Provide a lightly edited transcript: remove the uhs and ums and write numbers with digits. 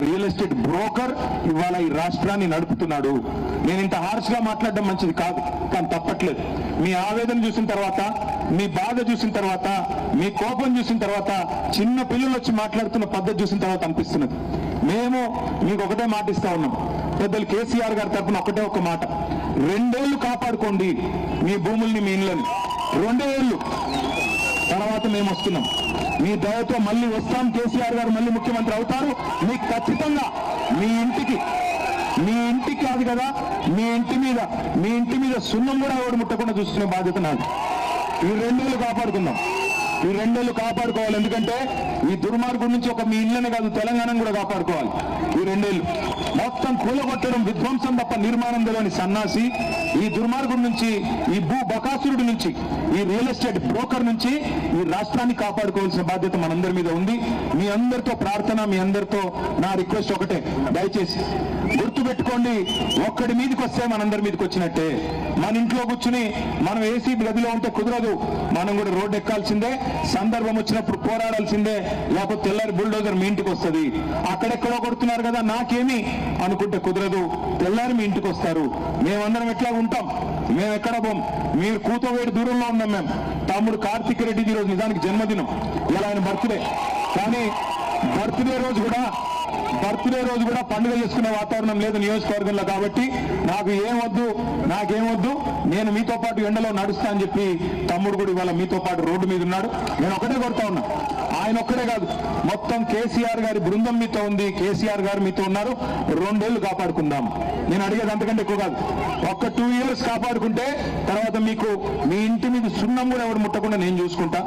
Real estate broker ఇవాళ ఈ రాష్ట్రాన్ని నడుపుతున్నాడు. నేను ఇంత హార్ష్ గా మాట్లాడడం మంచిది కాదు, కానీ తప్పట్లేదు. మీ ఆవేదన చూసిన తర్వాత, మీ బాధ చూసిన తర్వాత, మీ కోపం చూసిన తర్వాత, చిన్న పిల్లలు వచ్చి మాట్లాడుతున్న పద్ధతి చూసిన తర్వాత అనిపిస్తున్నది. మేము మీకు ఒకటే మాట ఇస్తా ఉన్నాం. పెద్దలు కేసీఆర్ గారి తరఫున ఒకటే ఒక మాట, 2 ఏళ్లు కాపాడుకోండి మీ భూముల్ని, మీ ఇళ్ళని. 2 ఏళ్లు తర్వాత మేము వస్తున్నాం. మీ దయతో మళ్ళీ వస్తాం. కేసీఆర్ గారు మళ్ళీ ముఖ్యమంత్రి అవుతారు. మీకు ఖచ్చితంగా మీ ఇంటికి కాదు కదా, మీ ఇంటి మీద సున్నం కూడా ఎవడు ముట్టకుండా చూసుకునే బాధ్యత నాది. ఈ 2 ఏళ్లు కాపాడుకుందాం. ఈ 2 ఏళ్లు కాపాడుకోవాలి. ఎందుకంటే ఈ దుర్మార్గం నుంచి ఒక మీ ఇళ్ళనే కాదు, తెలంగాణను కూడా కాపాడుకోవాలి. ఈ 2 ఏళ్లు మొత్తం కూలగొట్టడం, విధ్వంసం తప్ప నిర్మాణం తెలియని సన్నాసి ఈ దుర్మార్గం నుంచి, ఈ భూ బకాసురుడి నుంచి, ఈ రియల్ ఎస్టేట్ బ్రోకర్ నుంచి ఈ రాష్ట్రాన్ని కాపాడుకోవాల్సిన బాధ్యత మనందరి మీద ఉంది. మీ అందరితో ప్రార్థన, మీ అందరితో నా రిక్వెస్ట్ ఒకటే, దయచేసి గుర్తుపెట్టుకోండి, ఒక్కడి మీదకి వస్తే మనందరి మీదకి వచ్చినట్టే. మన ఇంట్లో కూర్చుని మనం ఏసీ గదిలో ఉంటే కుదరదు. మనం కూడా రోడ్డు ఎక్కాల్సిందే, సందర్భం వచ్చినప్పుడు పోరాడాల్సిందే. లేకపోతే తెల్లారి బుల్డోజర్ మీ ఇంటికి వస్తుంది. అక్కడెక్కడో కొడుతున్నారు కదా నాకేమి అనుకుంటే కుదరదు. తెల్లారి మీ ఇంటికి వస్తారు. మేమందరం ఎట్లా ఉంటాం, మేము ఎక్కడ పోం. మీరు కూతవేడి దూరంలో ఉన్నాం. మేము తమ్ముడు కార్తిక్ రెడ్డి ఈరోజు నిజానికి జన్మదినం, ఇలా ఆయన బర్త్డే. కానీ బర్త్డే రోజు కూడా పండుగ చేసుకునే వాతావరణం లేదు నియోజకవర్గంలో. కాబట్టి నాకేం వద్దు, నేను మీతో పాటు ఎండలో నడుస్తా అని చెప్పి తమ్ముడు కూడా ఇవాళ మీతో పాటు రోడ్డు మీద ఉన్నాడు. నేను ఒకటే కొడతా ఉన్నా, ఆయన ఒక్కడే కాదు, మొత్తం కేసీఆర్ గారి బృందం మీతో ఉంది. కేసీఆర్ గారు మీతో ఉన్నారు. 2 ఏళ్లు కాపాడుకుందాం. నేను అడిగేది అంతకంటే ఎక్కువ కాదు. ఒక్క 2 years కాపాడుకుంటే తర్వాత మీకు మీ ఇంటి మీద సున్నం కూడా ఎవరు ముట్టకుండా నేను చూసుకుంటా.